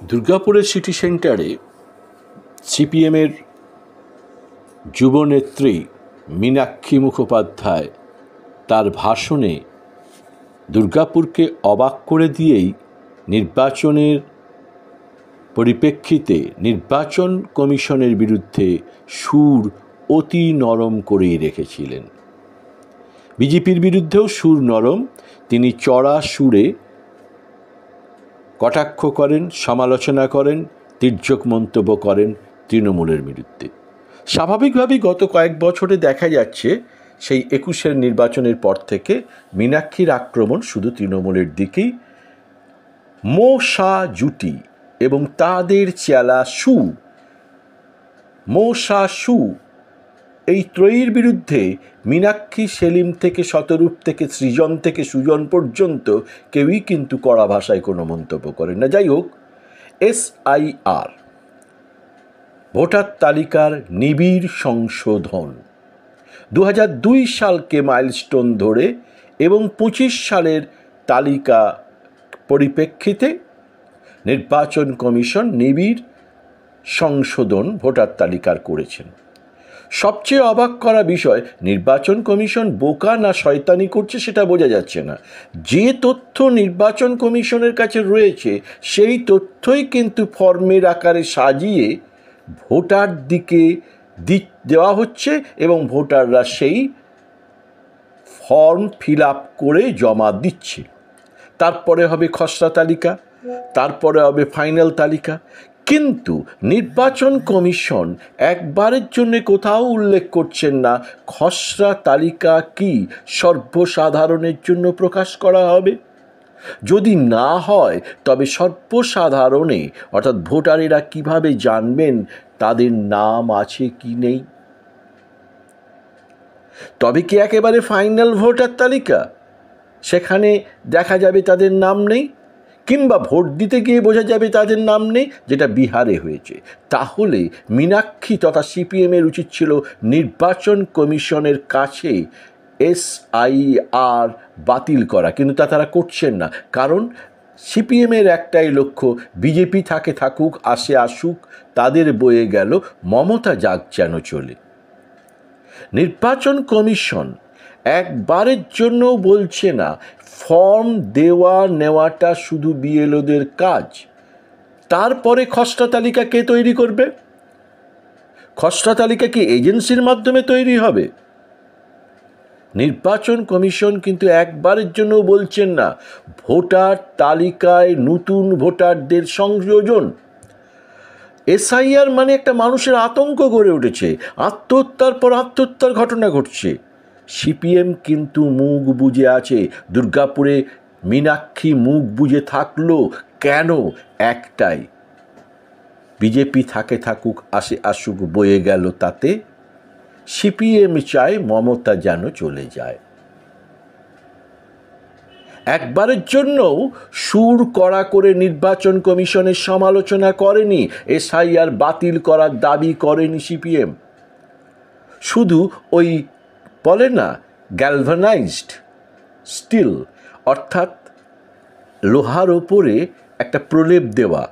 দুর্গাপুরের সিটি সেন্টারে সিপিএমের যুবনেত্রী মীনাক্ষী মুখোপাধ্যায় তার ভাষণে দুর্গাপুরকে অবাক করে দিয়েই নির্বাচনের পরিপ্রেক্ষিতে নির্বাচন কমিশনের বিরুদ্ধে সুর অতি নরম করেই রেখেছিলেন। বিজেপির বিরুদ্ধেও সুর নরম, তিনি চড়া সুরে কটাক্ষ করেন, সমালোচনা করেন, তির্যক মন্তব্য করেন তৃণমূলের বিরুদ্ধে। স্বাভাবিকভাবেই গত কয়েক বছরে দেখা যাচ্ছে সেই 21-এর নির্বাচনের পর থেকে মীনাক্ষীর আক্রমণ শুধু তৃণমূলের দিকেই। মোশা জুটি এবং তাদের চেলা মোশা এই ত্রয়ীর বিরুদ্ধে মীনাক্ষী, সেলিম থেকে শতরূপ থেকে সৃজন থেকে সুজন পর্যন্ত কেউই কিন্তু কড়া ভাষায় কোনো মন্তব্য করেন না। যাই হোক, SIR ভোটার তালিকার নিবিড় সংশোধন 2002 সালকে মাইলস্টোন ধরে এবং 25 সালের তালিকা পরিপ্রেক্ষিতে নির্বাচন কমিশন নিবিড় সংশোধন ভোটার তালিকার করেছেন। সবচেয়ে অবাক করা বিষয়, নির্বাচন কমিশন বোকা না শয়তানি করছে সেটা বোঝা যাচ্ছে না। যে তথ্য নির্বাচন কমিশনের কাছে রয়েছে সেই তথ্যই কিন্তু ফর্মের আকারে সাজিয়ে ভোটার দিকে দেওয়া হচ্ছে এবং ভোটাররা সেই ফর্ম ফিল আপ করে জমা দিচ্ছে। তারপরে হবে খসড়া তালিকা, তারপরে হবে ফাইনাল তালিকা। কিন্তু নির্বাচন কমিশন একবারের জন্য কোথাও উল্লেখ করছেন না খসড়া তালিকা কি সর্বসাধারণের জন্য প্রকাশ করা হবে। যদি না হয় তবে সর্বসাধারণে অর্থাৎ ভোটারেরা কিভাবে জানবেন তাদের নাম আছে কি নেই? তবে কি একেবারে ফাইনাল ভোটার তালিকা, সেখানে দেখা যাবে তাদের নাম নেই, কিংবা ভোট দিতে গিয়ে বোঝা যাবে তাদের নাম নেই, যেটা বিহারে হয়েছে। তাহলে মীনাক্ষী তথা সিপিএমের উচিত ছিল নির্বাচন কমিশনের কাছে SIR বাতিল করা, কিন্তু তা তারা করছেন না। কারণ সিপিএমের একটাই লক্ষ্য, বিজেপি থাকুক, আসুক, তাদের বয়ে গেল, মমতা যাক যেন চলে। নির্বাচন কমিশন একবারের জন্য বলছে না ফর্ম দেওয়া নেওয়াটা শুধু বিএলওদের কাজ। তারপরে খসড়া তালিকা কে তৈরি করবে? খসড়া তালিকা কি এজেন্সির মাধ্যমে তৈরি হবে? নির্বাচন কমিশন কিন্তু একবারের জন্য বলছেন না ভোটার তালিকায় নতুন ভোটারদের সংযোজন। SIR মানে একটা মানুষের আতঙ্ক গড়ে উঠেছে, আত্মহত্যার পর আত্মহত্যার ঘটনা ঘটছে। সিপিএম কিন্তু মুখ বুজে আছে। দুর্গাপুরে মীনাক্ষী মুখ বুজে থাকলো কেন? একটাই, বিজেপি থাকুক, আসুক, বয়ে গেল তাতে। সিপিএম চায় মমতা যেন চলে যায়। একবারের জন্যও সুর কড়া করে নির্বাচন কমিশনের সমালোচনা করেনি, SIR বাতিল করার দাবি করেনি সিপিএম। শুধু ওই বলে না গ্যালভানাইজড স্টিল, অর্থাৎ লোহার ওপরে একটা প্রলেপ দেওয়া,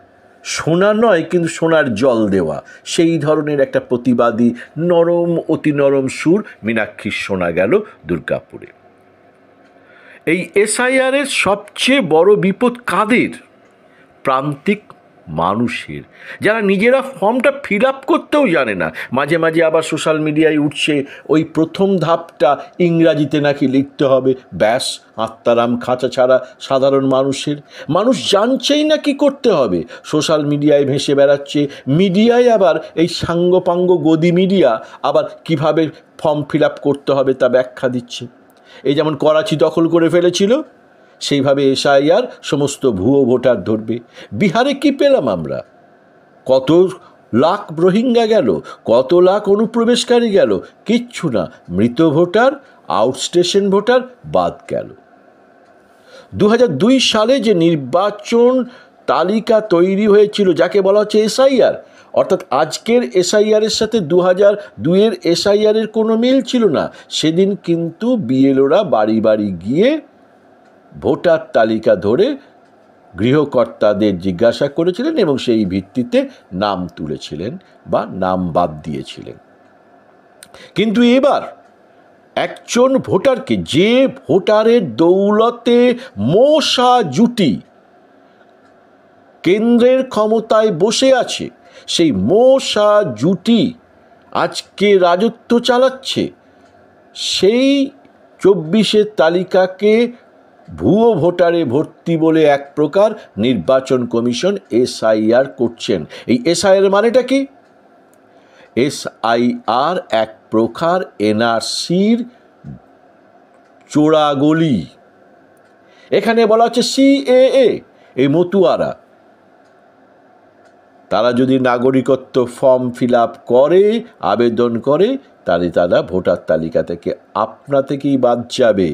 সোনা নয় কিন্তু সোনার জল দেওয়া, সেই ধরনের একটা প্রতিবাদী নরম, অতি নরম সুর মীনাক্ষীর শোনা গেল দুর্গাপুরে। এই SIR-এর সবচেয়ে বড় বিপদ কাদের? প্রান্তিক মানুষের, যারা নিজেরা ফর্মটা ফিল আপ করতেও জানে না। মাঝে মাঝে আবার সোশ্যাল মিডিয়ায় উঠছে ওই প্রথম ধাপটা ইংরাজিতে নাকি লিখতে হবে, ব্যাস আত্মারাম খাঁচা ছাড়া সাধারণ মানুষ জানছেই না কি করতে হবে। সোশ্যাল মিডিয়ায় ভেসে বেড়াচ্ছে, মিডিয়ায় আবার এই সাঙ্গপাঙ্গ গদি মিডিয়া আবার কিভাবে ফর্ম ফিল আপ করতে হবে তা ব্যাখ্যা দিচ্ছে। এই যেমন করাচি দখল করে ফেলেছিল, সেইভাবে SIR সমস্ত ভুয়ো ভোটার ধরবে। বিহারে কি পেলাম আমরা? কত লাখ রোহিঙ্গা গেল, কত লাখ অনুপ্রবেশকারী গেল, কিচ্ছু না। মৃত ভোটার, আউটস্টেশন ভোটার বাদ গেল। 2002 সালে যে নির্বাচন তালিকা তৈরি হয়েছিল যাকে বলা হচ্ছে SIR, অর্থাৎ আজকের SIR-এর সাথে 2002-এর SIR-এর কোনো মিল ছিল না। সেদিন কিন্তু বিএলওরা বাড়ি বাড়ি গিয়ে ভোটার তালিকা ধরে গৃহকর্তাদের জিজ্ঞাসা করেছিলেন এবং সেই ভিত্তিতে নাম তুলেছিলেন বা নাম বাদ দিয়েছিলেন। কিন্তু এবার একজন ভোটারকে, যে ভোটারের দৌলতে মশা জুটি কেন্দ্রের ক্ষমতায় বসে আছে, সেই মশা জুটি আজকে রাজত্ব চালাচ্ছে, সেই 24-এর তালিকাকে ভুয়ো ভোটারে ভর্তি বলে এক প্রকার নির্বাচন কমিশন এসআইআর করছেন। এই এসআইআর মানেটা কি? এসআইআর এক প্রকার এনআরসির চোরাগলি। এখানে বলা হচ্ছে সিএএ, এই মতুয়ারা, তারা যদি নাগরিকত্ব ফর্ম ফিল আপ করে, আবেদন করে, তাহলে তারা ভোটার তালিকা থেকে আপনা থেকেই বাদ যাবে।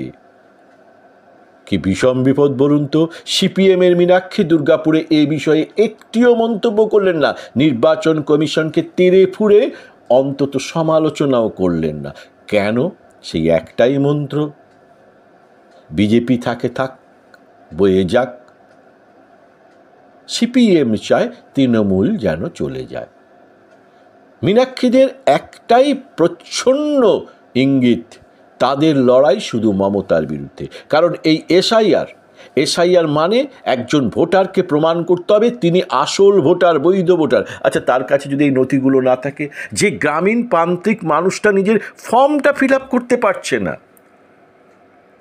কি বিষম বিপদ বলুন তো। সিপিএমের মীনাক্ষী দুর্গাপুরে এ বিষয়ে একটিও মন্তব্য করলেন না, নির্বাচন কমিশনকে তেড়ে ফুঁড়ে অন্তত সমালোচনাও করলেন না। কেন? সেই একটাই মন্ত্র, বিজেপি থাকে থাক, বয়ে যাক। সিপিএম চায় তৃণমূল যেন চলে যায়। মীনাক্ষীদের একটাই প্রচ্ছন্ন ইঙ্গিত, তাদের লড়াই শুধু মমতার বিরুদ্ধে। কারণ এই এসআইআর মানে একজন ভোটারকে প্রমাণ করতে হবে তিনি আসল ভোটার, বৈধ ভোটার। আচ্ছা, তার কাছে যদি এই নথিগুলো না থাকে, যে গ্রামীণ প্রান্তিক মানুষটা নিজের ফর্মটা ফিল আপ করতে পারছে না,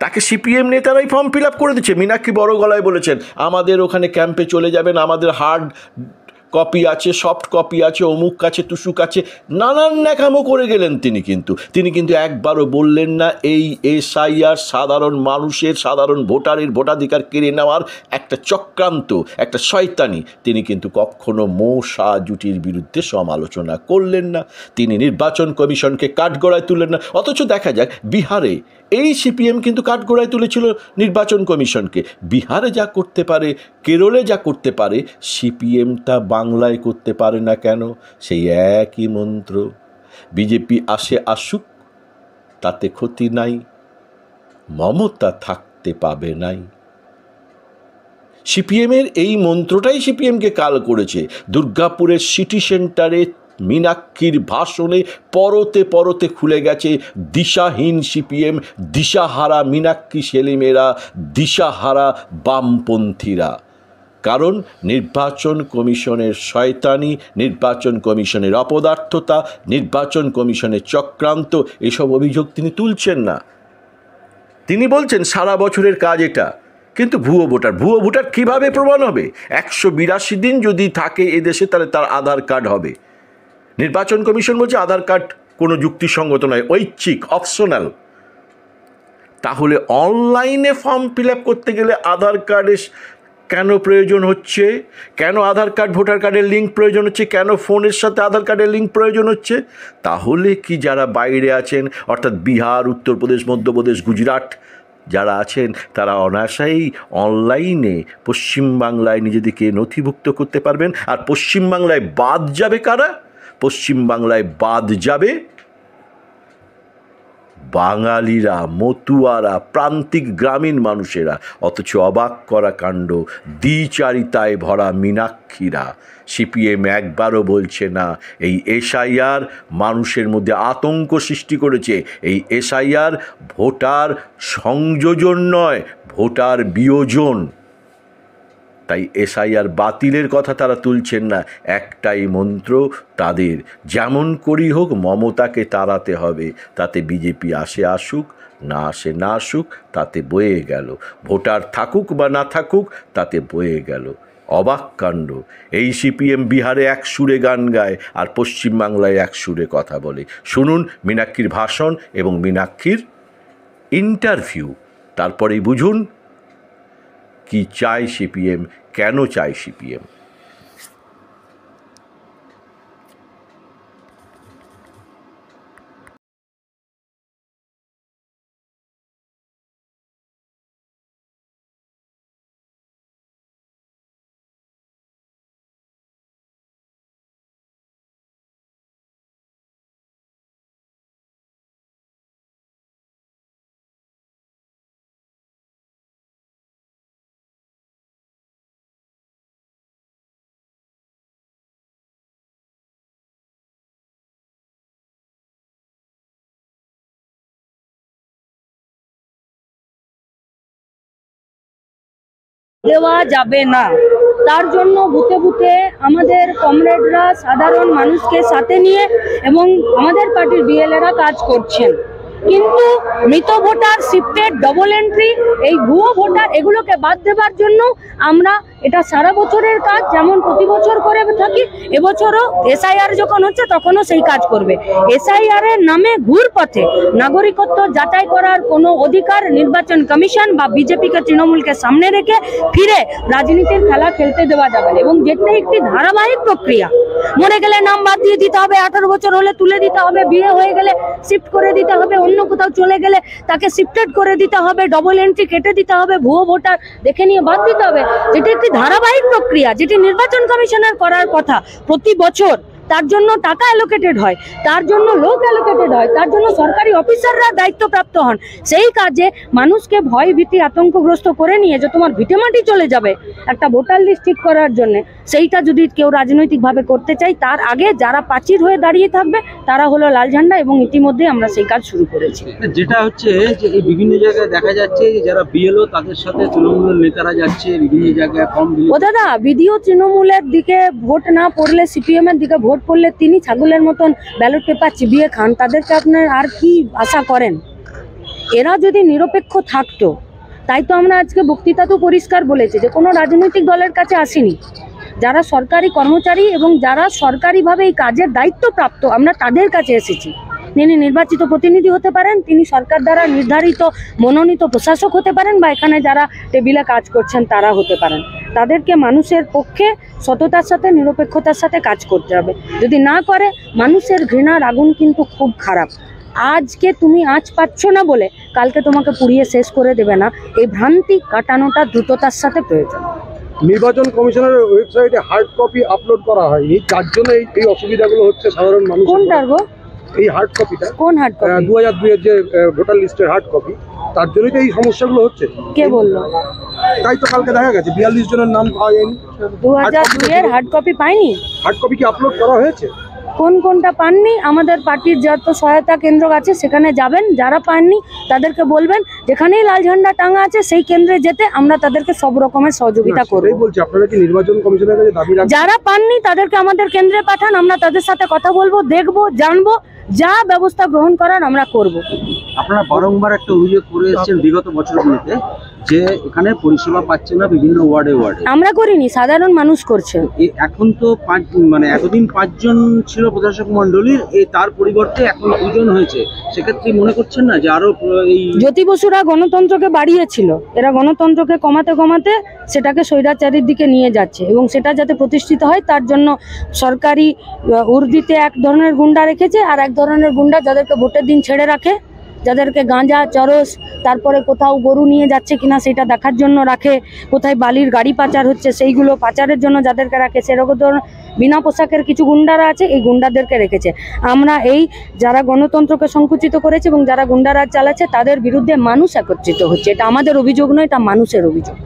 তাকে সিপিএম নেতারাই ফর্ম ফিল আপ করে দিচ্ছে। মীনাক্ষী বড় গলায় বলেছেন, আমাদের ওখানে ক্যাম্পে চলে যাবেন, আমাদের হার্ড কপি আছে, সফট কপি আছে, অমুক কাছে, তুসুক আছে, নানান ন্যাকামো করে গেলেন তিনি কিন্তু একবারও বললেন না এই এসআইআর সাধারণ মানুষের, সাধারণ ভোটারের ভোটাধিকার কেড়ে নেওয়ার একটা চক্রান্ত, একটা শয়তানি। তিনি কিন্তু কখনো মশা জুটির বিরুদ্ধে সমালোচনা করলেন না, তিনি নির্বাচন কমিশনকে কাঠগড়ায় তুললেন না। অথচ দেখা যাক বিহারে এই সিপিএম কিন্তু কাঠগড়ায় তুলেছিল নির্বাচন কমিশনকে। বিহারে যা করতে পারে, কেরলে যা করতে পারে, সিপিএম তা বাংলায় করতে পারে না কেন? সেই একই মন্ত্র, বিজেপি আসুক, তাতে ক্ষতি নাই, মমতা থাকতে পাবে নাই। সিপিএমের এই মন্ত্রটাই সিপিএমকে কাল করেছে। দুর্গাপুরের সিটি সেন্টারে মীনাক্ষীর ভাষণে পরতে পরতে খুলে গেছে দিশাহীন সিপিএম, দিশাহারা মীনাক্ষী সেলিমেরা, দিশাহারা বামপন্থীরা। কারণ নির্বাচন কমিশনের শয়তানি, নির্বাচন কমিশনের অপদার্থতা, নির্বাচন কমিশনের চক্রান্ত, এসব অভিযোগ তিনি তুলছেন না। তিনি বলছেন সারা বছরের কাজ এটা, কিন্তু ভুয়ো ভোটার কীভাবে প্রমাণ হবে? 182 দিন যদি থাকে এদেশে, তাহলে তার আধার কার্ড হবে। নির্বাচন কমিশন বলছে আধার কার্ড কোনো যুক্তিসঙ্গত নয়, ঐচ্ছিক, অপশনাল। তাহলে অনলাইনে ফর্ম ফিল আপ করতে গেলে আধার কার্ডের কেন প্রয়োজন হচ্ছে? কেন আধার কার্ড ভোটার কার্ডের লিঙ্ক প্রয়োজন হচ্ছে? কেন ফোনের সাথে আধার কার্ডের লিঙ্ক প্রয়োজন হচ্ছে? তাহলে কি যারা বাইরে আছেন, অর্থাৎ বিহার, উত্তরপ্রদেশ, মধ্যপ্রদেশ, গুজরাট যারা আছেন, তারা অনায়াসেই অনলাইনে পশ্চিমবাংলায় নিজেদেরকে নথিভুক্ত করতে পারবেন। আর পশ্চিমবাংলায় বাদ যাবে কারা? পশ্চিমবাংলায় বাদ যাবে বাঙালিরা, মতুয়ারা, প্রান্তিক গ্রামীণ মানুষেরা। অথচ অবাক করা কাণ্ড, দ্বিচারিতায় ভরা মীনাক্ষীরা। সিপিএম একবারও বলছে না এই এসআইআর মানুষের মধ্যে আতঙ্ক সৃষ্টি করেছে, এই এসআইআর ভোটার সংযোজন নয়, ভোটার বিয়োজন। তাই এসআইআর বাতিলের কথা তারা তুলছেন না, একটাই মন্ত্র তাদের, যেমন করেই হোক মমতাকে তাড়াতে হবে। তাতে বিজেপি আসুক, না আসুক, তাতে বয়ে গেল। ভোটার থাকুক বা না থাকুক, তাতে বয়ে গেল। অবাক কাণ্ড। এই সিপিএম বিহারে এক সুরে গান গায় আর পশ্চিমবাংলায় এক সুরে কথা বলে। শুনুন মীনাক্ষীর ভাষণ এবং মীনাক্ষীর ইন্টারভিউ, তারপরেই বুঝুন কি চায় সিপিএম, কেন চায় সিপিএম। দেওয়া যাবে না। তার জন্য বুথে বুথে আমাদের কমরেডরা সাধারণ মানুষকে সাথে নিয়ে এবং আমাদের পার্টির বিএলএরা কাজ করছেন, কিন্তু মৃত ভোটার, শিফটেড, ডবল এন্ট্রি, এই ভুয়ো ভোটার এগুলোকে বাদ দেবার জন্য আমরা এটা সারা বছরের কাজ যেমন প্রতি বছর করে থাকি, এবছরও এসআইআর যখন হচ্ছে তখনও সেই কাজ করবে। এসআইআর এর নামে ঘুরপথে নাগরিকত্ব যাচাই করার কোনো অধিকার নির্বাচন কমিশন বা বিজেপিকে, তৃণমূলকে সামনে রেখে ফিরে রাজনীতির খেলা খেলতে দেওয়া যাবে না, এবং যেটা একটি ধারাবাহিক প্রক্রিয়া। মরে গেলে নাম বাদ দিয়ে দিতে হবে, 18 বছর হলে তুলে দিতে হবে, বিয়ে হয়ে গেলে শিফট করে দিতে হবে, অন্য কোথাও চলে গেলে তাকে শিফটেড করে দিতে হবে, ডবল এন্ট্রি কেটে দিতে হবে, ভুয়ো ভোটার দেখে নিয়ে বাদ দিতে হবে। যেটি একটি ধারাবাহিক প্রক্রিয়া, যেটি নির্বাচন কমিশনের করার কথা প্রতি বছর। তার জন্য টাকা অ্যালোকেটেড হয়, তার জন্য লোক অ্যালোকেটেড হয়, তার জন্য সরকারি অফিসাররা দায়িত্বপ্রাপ্ত হন। সেই কাজে মানুষকে ভয় ভীতি আতঙ্কগ্রস্ত করে নিয়ে যে তোমার ভিটেমাটি চলে যাবে একটা ভোটার লিস্ট ঠিক করার জন্য, সেইটা যদি কেউ রাজনৈতিকভাবে করতে চাই, তার আগে যারা প্রাচীর হয়ে দাঁড়িয়ে থাকবে তারা হলো লাল ঝান্ডা, এবং ইতিমধ্যে আমরা সেই কাজ শুরু করেছি। যেটা হচ্ছে যে এই বিভিন্ন জায়গায় দেখা যাচ্ছে যে যারা বিএলও তাদের সাথে তৃণমূলের নেতারা যাচ্ছে বিভিন্ন জায়গায় কম দিলে। ও দাদা, বিডিও তৃণমূলের দিকে ভোট না পড়লে, সিপিএম এর দিকে ভোট পড়লে তিনি ছাগলের মতন ব্যালট পেপার চিবিয়ে খান, তাদেরকে আপনার আর কি আশা করেন? এরা যদি নিরপেক্ষ থাকতো, তাই তো আমরা আজকে বক্তৃতা তো পরিষ্কার বলেছি যে কোনো রাজনৈতিক দলের কাছে আসিনি। যারা সরকারি কর্মচারী এবং যারা সরকারিভাবে এই কাজের দায়িত্বপ্রাপ্ত, আমরা তাদের কাছে এসেছি। তিনি নির্বাচিত প্রতিনিধি হতে পারেন, তিনি সরকার দ্বারা নির্ধারিত মনোনীত প্রশাসক হতে পারেন, বা এখানে যারা টেবিলে কাজ করছেন তারা হতে পারেন। তাদেরকে মানুষের পক্ষে সততার সাথে, নিরপেক্ষতার সাথে কাজ করতে হবে। যদি না করে, মানুষের ঘৃণার আগুন কিন্তু খুব খারাপ। আজকে তুমি আঁচ পাচ্ছ না বলে কালকে তোমাকে পুড়িয়ে শেষ করে দেবে না। এই ভ্রান্তি কাটানোটা দ্রুততার সাথে প্রয়োজন। নির্বাচন কমিশনের ওয়েবসাইটে হার্ড কপি আপলোড করা হয়নি, যার জন্য এই অসুবিধাগুলো হচ্ছে সাধারণ মানুষ। কোনটার গো? এই হার্ড কপিটা কোন হার্ড কপি? 2002 এর যে ভোটার লিস্টের হার্ড কপি, তার জন্যই তো এই সমস্যাগুলো হচ্ছে। কে বললো? তাই তো কালকে দেখা গেছে 42 জনের নাম পাওয়া যায়নি। 2002 এর হার্ড কপি পাইনি? হার্ড কপি কি আপলোড করা হয়েছে? কোনটা পাননি? আমাদের পার্টির যত সহায়তা কেন্দ্র আছে সেখানে যাবেন, যারা পাননি তাদেরকে বলবেন যেখানেই লাল ঝান্ডা টাঙা আছে সেই কেন্দ্রে যেতে, আমরা তাদেরকে সব রকমের সহযোগিতা করব। বলছি, আপনারা কি নির্বাচন কমিশনের কাছে দাবি রাখছেন? যারা পাননি তাদেরকে আমাদের কেন্দ্রে পাঠান, আমরা তাদের সাথে কথা বলবো, দেখবো, জানবো, যা ব্যবস্থা গ্রহণ করার আমরা করব। আপনারা বারংবার একটা অভিযোগ করে এসেছেন বিগত বছরগুলোতে যে এখানে পরিষেবা পাচ্ছে না বিভিন্ন ওয়ার্ডে ওয়ার্ডে। আমরা করিনি, সাধারণ মানুষ করছে। এখন তো এতদিন 5 জন ছিল প্রশাসক মন্ডলীর, তার পরিবর্তে এখন 2 জন হয়েছে। সেক্ষেত্রে মনে করছেন না যে আরো এই জ্যোতি বসুরা গণতন্ত্রকে বাড়িয়েছিল, এরা গণতন্ত্রকে কমাতে কমাতে সেটাকে স্বৈরাচারীর দিকে নিয়ে যাচ্ছে, এবং সেটা যাতে প্রতিষ্ঠিত হয় তার জন্য সরকারি উর্দিতে এক ধরনের গুন্ডা রেখেছে, আর এক ধরনের গুন্ডা যাদেরকে ভোটের দিন ছেড়ে রাখে, যাদেরকে গাঁজা, চরস, তারপরে কোথাও গরু নিয়ে যাচ্ছে কিনা সেটা দেখার জন্য রাখে, কোথায় বালির গাড়ি পাচার হচ্ছে সেইগুলো পাচারের জন্য যাদেরকে রাখে, সেরকম ধরনের বিনা পোশাকের কিছু গুন্ডারা আছে, এই গুন্ডাদেরকে রেখেছে। আমরা এই যারা গণতন্ত্রকে সংকুচিত করেছে এবং যারা গুন্ডারাজ চালাচ্ছে তাদের বিরুদ্ধে মানুষ একত্রিত হচ্ছে। এটা আমাদের অভিযোগ নয়, এটা মানুষের অভিযোগ।